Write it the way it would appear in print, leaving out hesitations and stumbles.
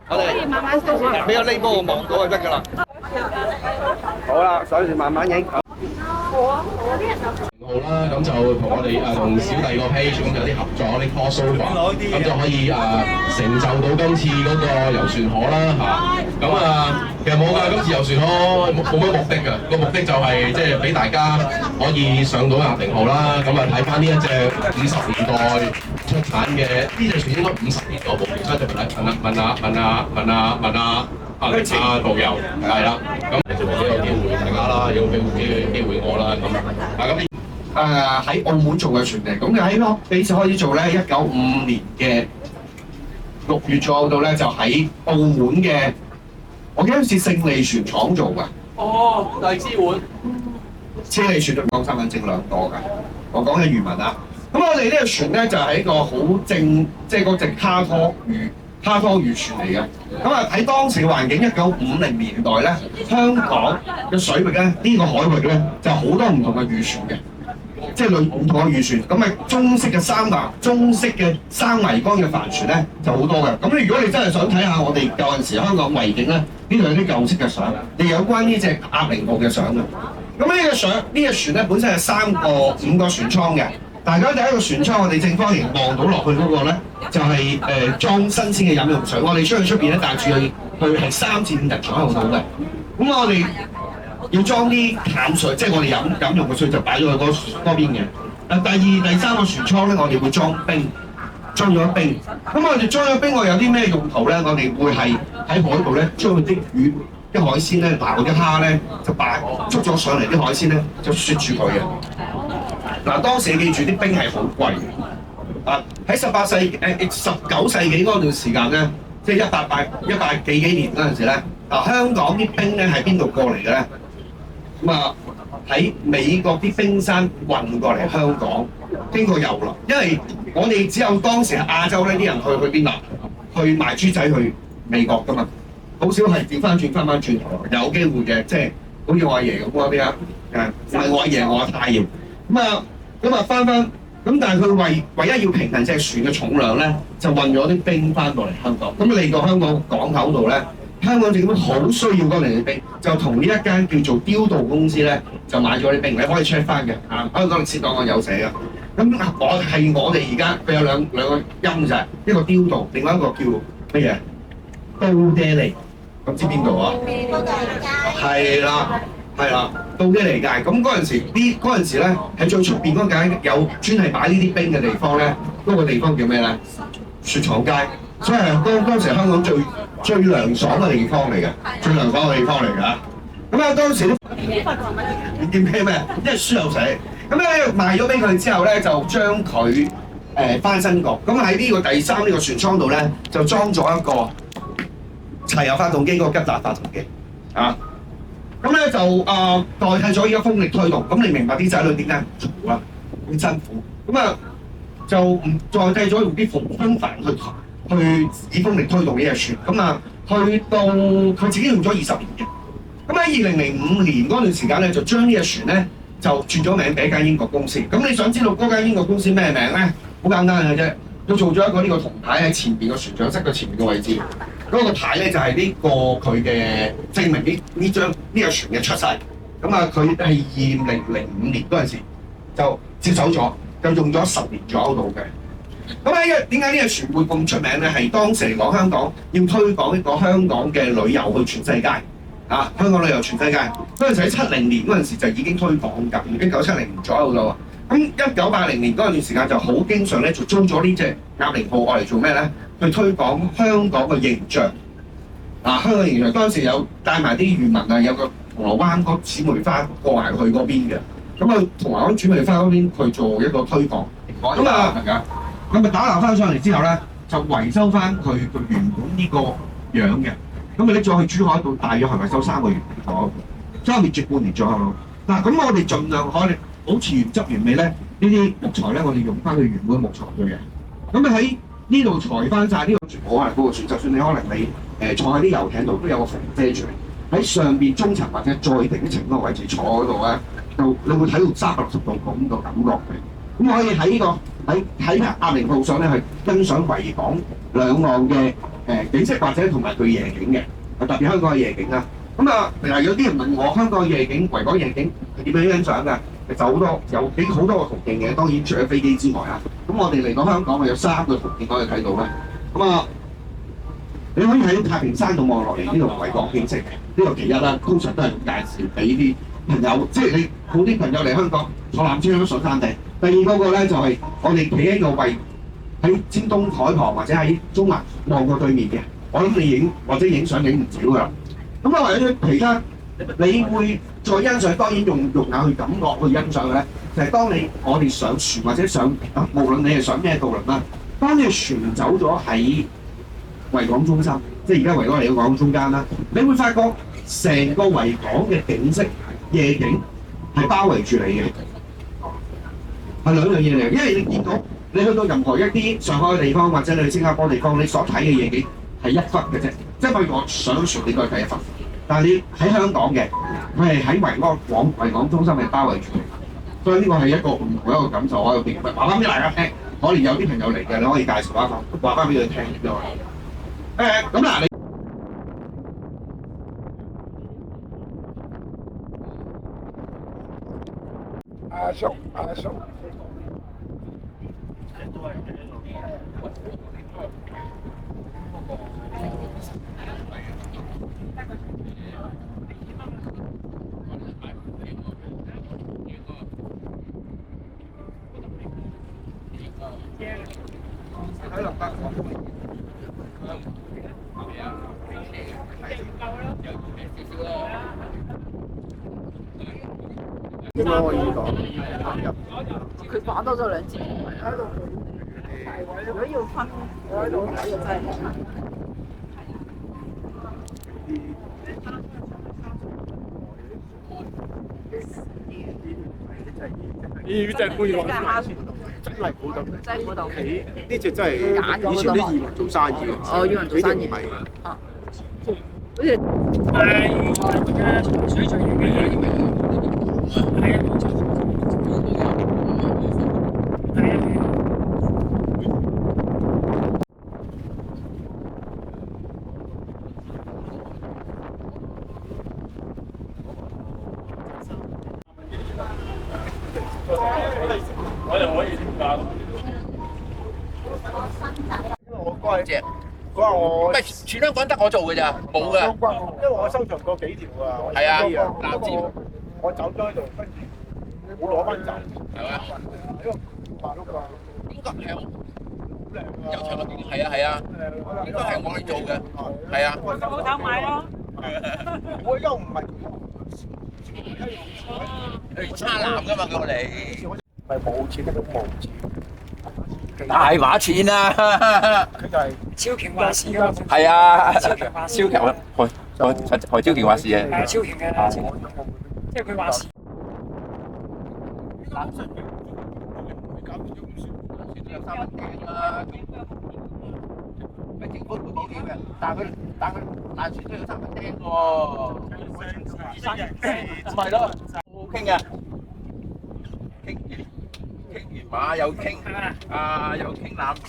我哋慢慢俾個呢波我望到就得㗎啦。好啦，手住慢慢影。好啦，咁就同我哋同小弟個 page 咁有啲合作啲 crossover，咁就可以成就到今次嗰個遊船河啦嚇。咁其實冇㗎，今次遊船河冇乜目的㗎，個目的就係即係俾大家可以上到亞丁號啦。咁睇翻呢一隻50年代出產嘅呢隻船應該50年嗰部，所以就問下導遊係啦。咁就俾個機會大家啦，有機會我啦咁喺澳門做嘅船嚟，咁喺幾時開始做咧？1955年嘅6月左右到咧，就喺澳門嘅，我記得好似勝利船廠做嘅。哦，荔枝碗。車利船同港身份證兩個㗎。我講嘅漁民啊，咁我哋呢個船咧就係一個好正，即係嗰隻卡拖漁船嚟嘅。咁喺當時嘅環境，1950年代咧，香港嘅水域咧，呢個海域咧就好多唔同嘅漁船嘅。即係唔同嘅漁船，咁中式嘅三桅杆嘅帆船咧就好多嘅。咁如果你真係想睇下我哋舊陣時香港維景咧，呢度有啲舊式嘅相，亦有關呢隻鴨鈴號嘅相嘅。咁呢隻船咧本身係5個船艙嘅。大家第一個船艙，我哋正方形望到落去嗰個咧，就係裝新鮮嘅飲用水。我哋出邊咧帶住去係3至5日左右到嘅。咁我哋要裝啲淡水，即係我哋飲用嘅水就擺咗去嗰邊嘅。第二、第三個船艙咧，我哋會裝咗冰。咁我哋裝咗冰，我有啲咩用途咧？我哋會係喺海度咧，將啲魚、啲海鮮咧，嗱嗰啲蝦咧，就捉咗上嚟，啲海鮮咧就雪住佢嘅。嗱，當時你記住啲冰係好貴嘅。喺19世紀嗰段時間咧，即係100幾年嗰陣時咧，香港啲冰咧係邊度過嚟嘅咧？喺美國啲冰山運過嚟香港，經過郵輪，因為我哋只有當時亞洲呢啲人去邊啊？去賣豬仔去美國㗎嘛，好少係調翻轉頭，有機會嘅，即係好似我阿爺咁嗰啲啊，唔係我阿爺，我阿太爺。翻，咁但係佢唯一要平衡隻船嘅重量咧，就運咗啲冰翻過嚟香港。咁嚟到香港港口度咧，香港政府好需要嗰類嘅冰，就同呢一間叫做雕渡公司咧，就買咗啲冰，你可以 check 翻嘅。香港歷史檔案有寫嘅。咁我哋而家佢有兩個音就係一個雕渡，另外一個叫乜嘢？都爹利，咁知邊度啊？係啦。到爹利街。咁嗰陣時咧，喺最出邊嗰間有專係擺呢啲冰嘅地方咧，嗰個地方叫咩咧？雪廠街。所以係當時香港最涼爽嘅地方嚟嘅，最涼爽嘅地方嚟㗎。咁當時你見咩？因為書有寫。咁咧賣咗俾佢之後咧，就將佢翻新過。咁喺呢個第3呢個船艙度咧，就裝咗一個柴油發動機嗰個吉達發動機啊。咁咧就代替咗而家風力推動。咁你明白啲仔女點解唔做啦？好辛苦。就唔代替咗用啲風帆去以風力推動呢隻船。去到佢自己用咗20年嘅。咁喺2005年嗰段時間咧，就將呢隻船咧就轉咗名俾一間英國公司。咁你想知道嗰間英國公司咩名咧？好簡單嘅啫，佢做咗一個呢個銅牌喺前邊個船長室嘅前面嘅位置。嗰個牌咧就係呢個佢嘅證明呢隻船嘅出世。佢係2005年嗰陣時就接手咗，就用咗10年左右到嘅。點解呢隻船會咁出名咧？係當時嚟講，香港要推廣一個香港嘅旅遊去全世界。香港旅遊全世界嗰陣時喺70年嗰陣時就已經推廣緊，1970年左右啦喎。1980年嗰段時間就好經常咧就租咗呢隻鴨鈴號愛嚟做咩咧？去推廣香港嘅形象。香港形象當時有帶埋啲漁民啊，有個銅鑼灣嗰姊妹花過埋去嗰邊嘅。銅鑼灣姊妹花嗰邊去做一個推廣。打撈翻上嚟之後咧，就維修翻佢原本呢個樣嘅。拎咗去珠海度，大約係維修3個月左右，3至半年左右咯。咁我哋盡量可以保持原汁原味咧，呢啲木材咧，我哋用翻佢原本嘅木材去嘅。喺呢度裁翻晒呢個船好嗰個船，就算你可能你坐喺啲遊艇度都有個扶遮住喺上邊中層或者再頂層嗰個位置坐嗰度咧，就你會睇到360度咁個感覺嘅。咁可以喺呢個喺壓力號上咧，去欣賞維港兩岸嘅景色，或者同埋佢夜景嘅，特別香港嘅夜景啦。咁啊，嗱有啲人問我香港嘅夜景、維港夜景點樣欣賞㗎？就好多好多個途徑嘅，當然除咗飛機之外啊。咁我哋嚟到香港，有3個途徑可以睇到啦。咁啊，你可以喺太平山度望落嚟呢度維港景色嘅，呢個其一啦。通常都係介紹俾啲朋友，即係你好啲朋友嚟香港坐纜車上山頂。第二個咧就係我哋企喺個位喺尖東海旁或者喺中環望過對面嘅，我諗你影或者影相影唔少㗎啦。咁啊，或者其他你會再欣賞，當然用肉眼去感覺去欣賞嘅咧，就係當我哋上船或者上無論你係上咩渡輪啦，當你船走咗喺維港中心，即係而家維港嚟到港中間啦，你會發覺成個維港嘅景色夜景係包圍住你嘅，係兩樣嘢嚟嘅。因為你見到你去到任何一啲上海嘅地方或者你去新加坡地方，你所睇嘅夜景係一忽嘅啫，即係譬如我上船你都係睇一忽。但係你喺香港嘅，佢係喺維港中心係包圍住你，所以呢個係一個唔同一個感受。我有邊話翻俾大家聽，可能有啲朋友嚟嘅，你可以介紹話翻俾佢聽嘅。咁嗱，你阿叔。睇落得。應該可以講佢講多咗2節，如果要分，我喺度睇就真係呢隻杯我真係估到，真係估到。呢隻真係以前啲移民做生意嘅。哦，移民做生意。啊，好似水最遠嘅。係啊，冇錯。我又可以點解？因為我嗰日我唔係全香港得我做嘅咋，冇㗎。因為我收藏過幾條啊。係啊，藍字。我走咗喺度，跟住我攞翻走。係咪啊？呢個白碌㗎。應該係有長樂係啊係啊，應該係我哋做嘅。係啊。鋪頭買咯。我而家唔係。差藍㗎嘛，佢哋。咪冇錢，根本冇錢。大把錢啦！佢就係超強話事㗎。係啊，超強何超強話事嘅。係超強嘅，即係佢話事。冷水搞到咗咁算，算都有3蚊雞啦。喺政府會講嘅，但係爛船都有3蚊雞喎。唔係咯，好傾嘅。傾完馬又傾，又傾藍椒。